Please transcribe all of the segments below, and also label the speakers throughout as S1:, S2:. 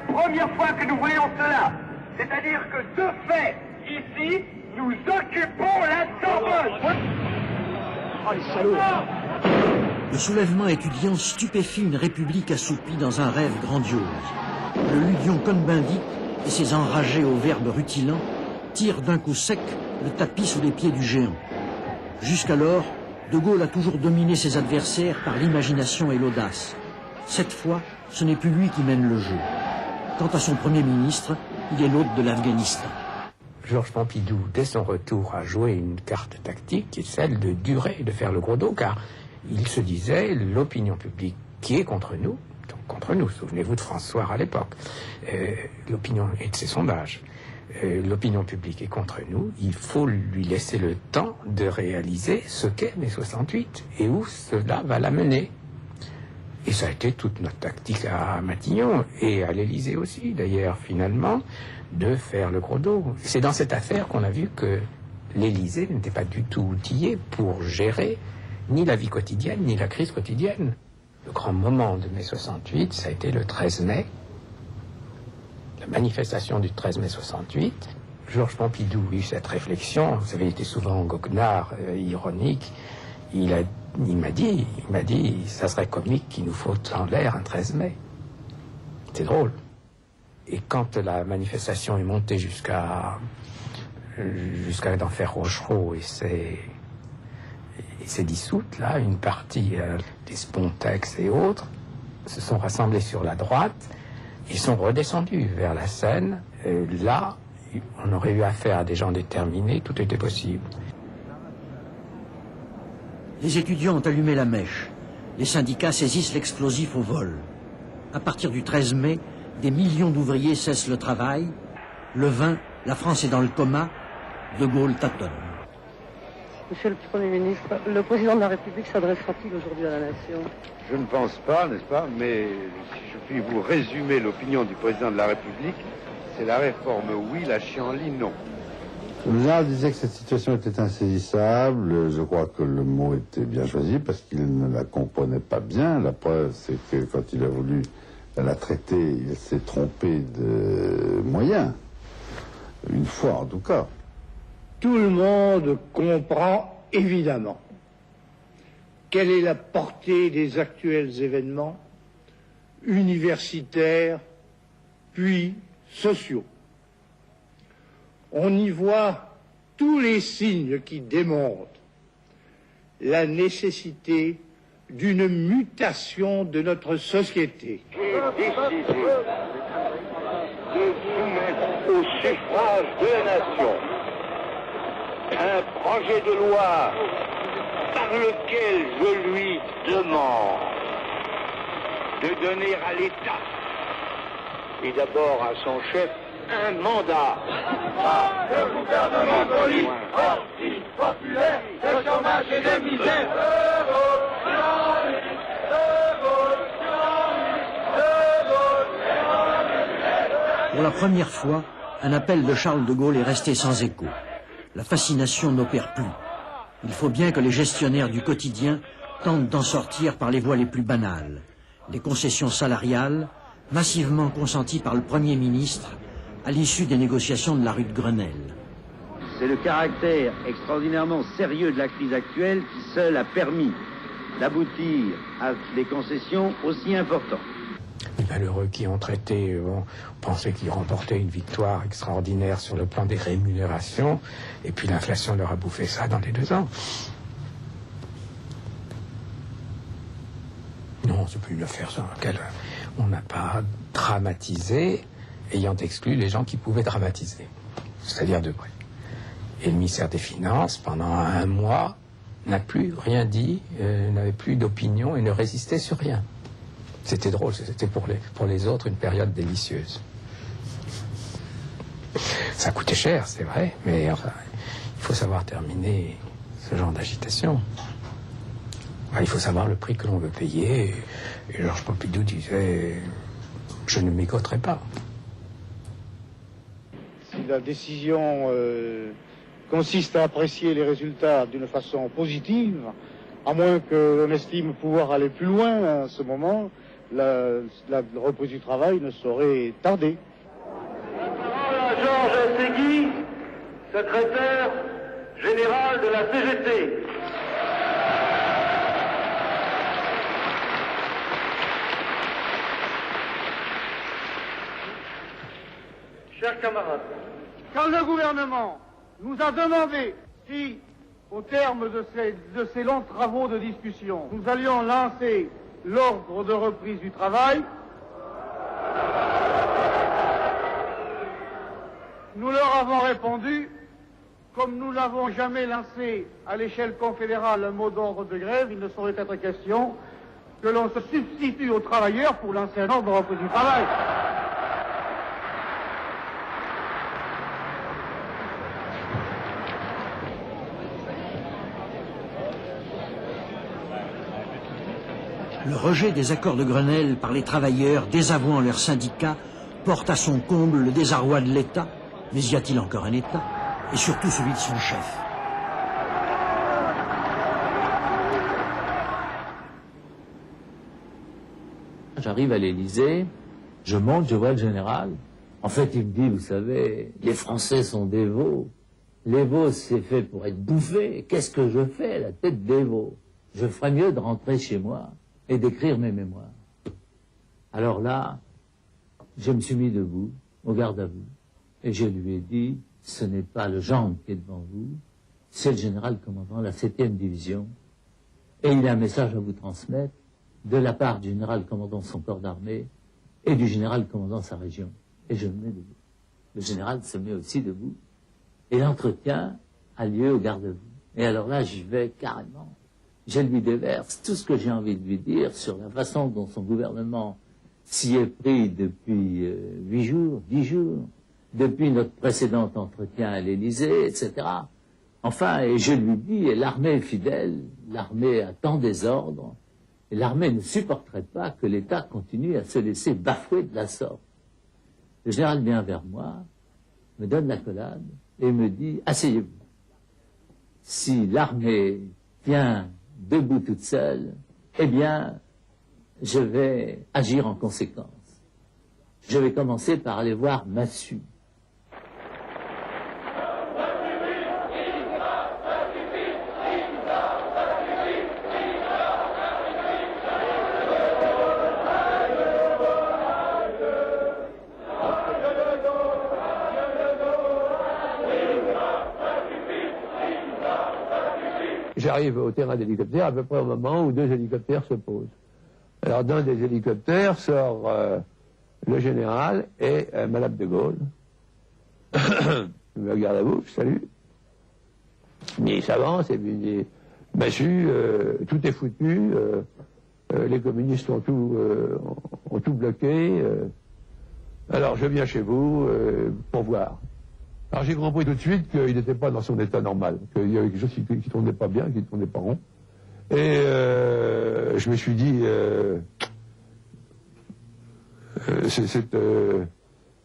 S1: la première fois que nous voyons cela. C'est-à-dire que, de fait, ici, nous occupons la Sorbonne.
S2: Oh, les salauds!
S3: Le soulèvement étudiant stupéfie une république assoupie dans un rêve grandiose. Le Ludion Cohn-Bendit et ses enragés au verbe rutilant tirent d'un coup sec le tapis sous les pieds du géant. Jusqu'alors, De Gaulle a toujours dominé ses adversaires par l'imagination et l'audace. Cette fois, ce n'est plus lui qui mène le jeu. Quant à son Premier ministre, il est l'hôte de l'Afghanistan.
S4: Georges Pompidou, dès son retour, a joué une carte tactique qui est celle de durer, de faire le gros dos, car il se disait, l'opinion publique qui est contre nous, donc contre nous, souvenez-vous de François à l'époque, l'opinion et de ses sondages, l'opinion publique est contre nous, il faut lui laisser le temps de réaliser ce qu'est mai 68 et où cela va l'amener. Et ça a été toute notre tactique à Matignon et à l'Élysée aussi, d'ailleurs, finalement, de faire le gros dos. C'est dans cette affaire qu'on a vu que l'Élysée n'était pas du tout outillé pour gérer ni la vie quotidienne, ni la crise quotidienne. Le grand moment de mai 68, ça a été le 13 mai, la manifestation du 13 mai 68. Georges Pompidou a eu cette réflexion, vous savez, il était souvent goguenard, ironique. Il m'a dit, ça serait comique qu'il nous faut en l'air un 13 mai. C'est drôle. Et quand la manifestation est montée jusqu'à l'enfer Rochereau et s'est dissoute, là, une partie des Spontex et autres se sont rassemblés sur la droite. Ils sont redescendus vers la Seine. Et là, on aurait eu affaire à des gens déterminés, tout était possible.
S3: Les étudiants ont allumé la mèche. Les syndicats saisissent l'explosif au vol. À partir du 13 mai, des millions d'ouvriers cessent le travail. Le 20, la France est dans le coma. De Gaulle tâtonne.
S2: Monsieur le Premier ministre, le Président de la République s'adressera-t-il aujourd'hui à la Nation?
S5: Je ne pense pas, n'est-ce pas, mais si je puis vous résumer l'opinion du Président de la République, c'est la réforme oui, la chienlit non.
S6: Le général disait que cette situation était insaisissable. Je crois que le mot était bien choisi parce qu'il ne la comprenait pas bien. La preuve, c'est que quand il a voulu la traiter, il s'est trompé de moyens. Une fois, en tout cas.
S7: Tout le monde comprend évidemment quelle est la portée des actuels événements universitaires puis sociaux. On y voit tous les signes qui démontrent la nécessité d'une mutation de notre société.
S1: J'ai décidé de soumettre au suffrage de la nation un projet de loi par lequel je lui demande de donner à l'État et d'abord à son chef un mandat.
S8: Le gouvernement police, anti-populaire, de chômage et de misère.
S3: Pour la première fois, un appel de Charles de Gaulle est resté sans écho. La fascination n'opère plus. Il faut bien que les gestionnaires du quotidien tentent d'en sortir par les voies les plus banales. Les concessions salariales, massivement consenties par le Premier ministre, à l'issue des négociations de la rue de Grenelle.
S9: C'est le caractère extraordinairement sérieux de la crise actuelle qui seul a permis d'aboutir à des concessions aussi importantes.
S4: Les malheureux qui ont traité, pensaient qu'ils remportaient une victoire extraordinaire sur le plan des rémunérations, et puis l'inflation leur a bouffé ça dans les 2 ans. Non, c'est plus une affaire sur laquelle on n'a pas dramatisé, ayant exclu les gens qui pouvaient dramatiser, c'est-à-dire Debré. Et le ministère des Finances, pendant 1 mois, n'a plus rien dit, n'avait plus d'opinion et ne résistait sur rien. C'était drôle, c'était pour les autres une période délicieuse. Ça coûtait cher, c'est vrai, mais enfin, il faut savoir terminer ce genre d'agitation. Enfin, il faut savoir le prix que l'on veut payer. Et Georges Pompidou disait, je ne m'égoterai pas.
S7: Si la décision consiste à apprécier les résultats d'une façon positive, à moins que l'on estime pouvoir aller plus loin à ce moment, la reprise du travail ne saurait tarder.
S1: Georges Segui, secrétaire général de la CGT. Chers camarades,
S7: Quand le gouvernement nous a demandé si, au terme de ces longs travaux de discussion, nous allions lancer l'ordre de reprise du travail, nous leur avons répondu, comme nous n'avons jamais lancé à l'échelle confédérale un mot d'ordre de grève, il ne saurait être question que l'on se substitue aux travailleurs pour lancer un ordre de reprise du travail.
S3: Le rejet des accords de Grenelle par les travailleurs désavouant leurs syndicats porte à son comble le désarroi de l'État, mais y a-t-il encore un État? Et surtout celui de son chef.
S10: J'arrive à l'Élysée, je monte, je vois le général. En fait, il me dit, vous savez, les Français sont des veaux. Les veaux, c'est fait pour être bouffés. Qu'est-ce que je fais, la tête des veaux? Je ferais mieux de rentrer chez moi et d'écrire mes mémoires. Alors là, je me suis mis debout, au garde à vous, et je lui ai dit, ce n'est pas le gendre qui est devant vous, c'est le général commandant de la 7e division, et il a un message à vous transmettre de la part du général commandant son corps d'armée et du général commandant sa région. Et je me mets debout. Le général se met aussi debout, et l'entretien a lieu au garde à vous. Et alors là, j'y vais carrément. Je lui déverse tout ce que j'ai envie de lui dire sur la façon dont son gouvernement s'y est pris depuis 8 jours, 10 jours, depuis notre précédent entretien à l'Élysée, etc. Enfin, et je lui dis, et l'armée est fidèle, l'armée attend des ordres, et l'armée ne supporterait pas que l'État continue à se laisser bafouer de la sorte. Le général vient vers moi, me donne l'accolade, et me dit, asseyez-vous. Si l'armée tient debout toute seule, eh bien, je vais agir en conséquence. Je vais commencer par aller voir Massu.
S11: J'arrive au terrain d'hélicoptère à peu près au moment où 2 hélicoptères se posent. Alors d'un des hélicoptères sort le général et Madame de Gaulle. Il me regarde à vous, je salue. Il s'avance et puis il dit, Massu, tout est foutu, les communistes ont tout bloqué, alors je viens chez vous pour voir. Alors j'ai compris tout de suite qu'il n'était pas dans son état normal, qu'il y avait quelque chose qui ne tournait pas bien, qui ne tournait pas rond. Et je me suis dit,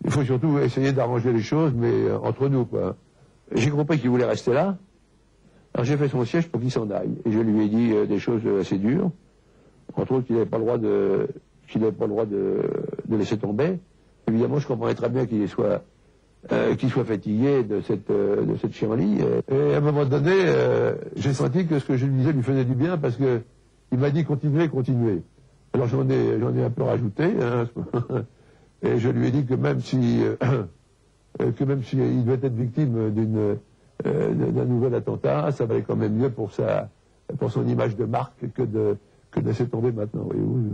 S11: il faut surtout essayer d'arranger les choses, mais entre nous, quoi. J'ai compris qu'il voulait rester là. Alors j'ai fait son siège pour qu'il s'en aille. Et je lui ai dit des choses assez dures. Entre autres, qu'il n'avait pas le droit de laisser tomber. Évidemment, je comprenais très bien qu'il soit fatigué de cette chienlit. Et à un moment donné, j'ai senti que ce que je lui disais lui faisait du bien parce que il m'a dit continuez. Alors j'en ai un peu rajouté, hein, et je lui ai dit que même si il devait être victime d'un nouvel attentat, ça valait quand même mieux pour son image de marque que de laisser tomber maintenant, voyez-vous.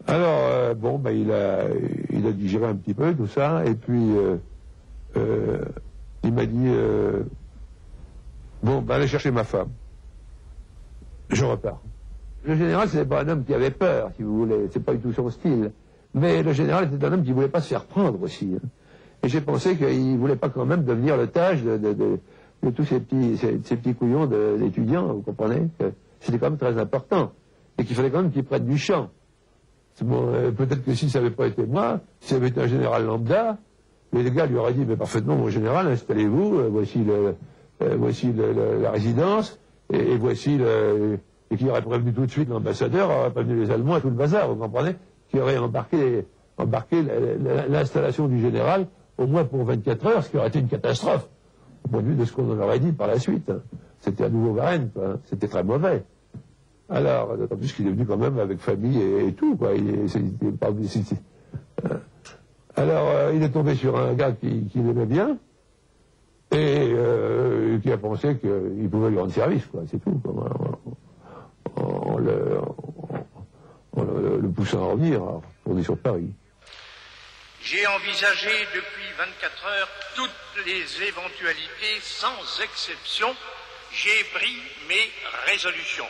S11: Alors, il a digéré un petit peu tout ça, et puis il m'a dit, allez chercher ma femme. Je repars. Le général, c'est pas un homme qui avait peur, si vous voulez, c'est pas du tout son style. Mais le général était un homme qui voulait pas se faire prendre aussi. Hein. Et j'ai pensé qu'il voulait pas quand même devenir l'otage de tous ces petits couillons d'étudiants, vous comprenez, que c'était quand même très important. Et qu'il fallait quand même qu'ils prennent du champ. Bon, peut-être que si ça n'avait pas été moi, si ça avait été un général lambda, les gars lui auraient dit, mais parfaitement, mon général, installez-vous, voici la résidence, et voici et qui aurait prévenu tout de suite l'ambassadeur, aurait prévenu les Allemands et tout le bazar, vous comprenez, qui aurait embarqué l'installation du général au moins pour 24 heures, ce qui aurait été une catastrophe, au point de vue de ce qu'on en aurait dit par la suite. C'était un nouveau Varenne, quoi. C'était très mauvais. Alors, d'autant plus qu'il est venu quand même avec famille et tout, quoi. Alors, il est tombé sur un gars qui l'aimait bien, et qui a pensé qu'il pouvait lui rendre service, quoi, c'est tout. En le poussant à revenir, à retourner sur Paris.
S12: J'ai envisagé depuis 24 heures toutes les éventualités, sans exception. J'ai pris mes résolutions.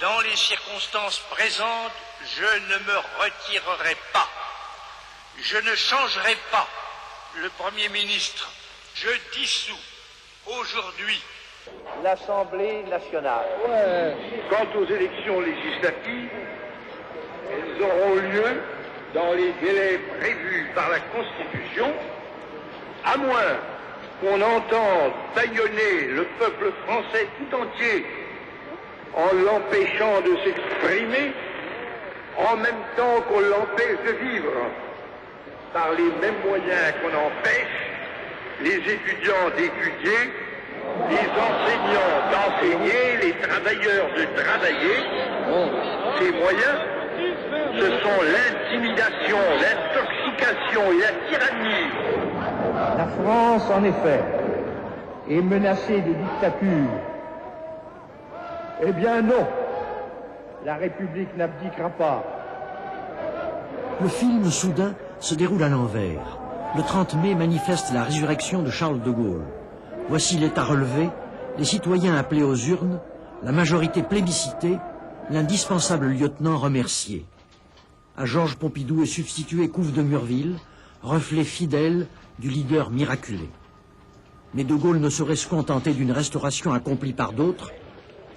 S12: Dans les circonstances présentes, je ne me retirerai pas. Je ne changerai pas le Premier ministre. Je dissous aujourd'hui
S1: l'Assemblée nationale.
S5: Quant aux élections législatives, elles auront lieu dans les délais prévus par la Constitution, à moins qu'on entende bâillonner le peuple français tout entier en l'empêchant de s'exprimer, en même temps qu'on l'empêche de vivre, par les mêmes moyens qu'on empêche les étudiants d'étudier, les enseignants d'enseigner, les travailleurs de travailler. Ces moyens, ce sont l'intimidation, l'intoxication et la tyrannie.
S7: La France, en effet, est menacée de dictature. Eh bien non, la République n'abdiquera pas.
S3: Le film, soudain, se déroule à l'envers. Le 30 mai manifeste la résurrection de Charles de Gaulle. Voici l'État relevé, les citoyens appelés aux urnes, la majorité plébiscitée, l'indispensable lieutenant remercié. À Georges Pompidou est substitué Couve de Murville, reflet fidèle du leader miraculé. Mais de Gaulle ne saurait se contenter d'une restauration accomplie par d'autres.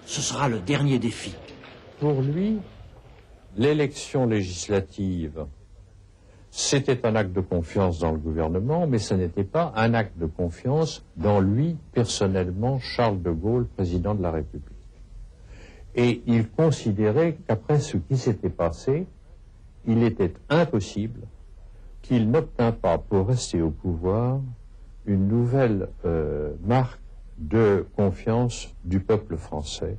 S3: Ce sera le dernier défi.
S13: Pour lui, l'élection législative, c'était un acte de confiance dans le gouvernement, mais ce n'était pas un acte de confiance dans lui, personnellement, Charles de Gaulle, président de la République. Et il considérait qu'après ce qui s'était passé, il était impossible qu'il n'obtint pas, pour rester au pouvoir, une nouvelle marque de confiance du peuple français.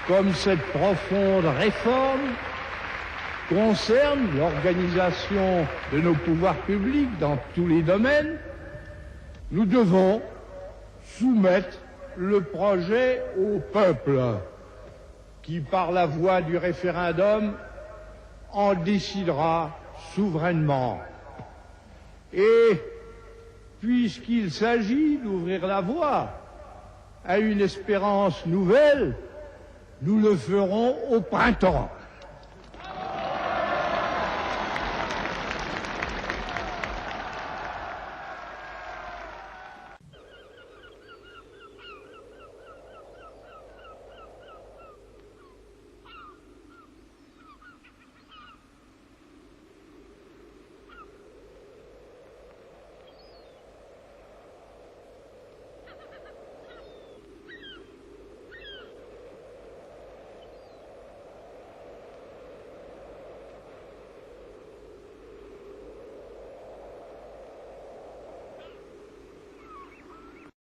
S7: Comme cette profonde réforme concerne l'organisation de nos pouvoirs publics dans tous les domaines, nous devons soumettre le projet au peuple, qui par la voie du référendum en décidera souverainement. Et puisqu'il s'agit d'ouvrir la voie à une espérance nouvelle, nous le ferons au printemps.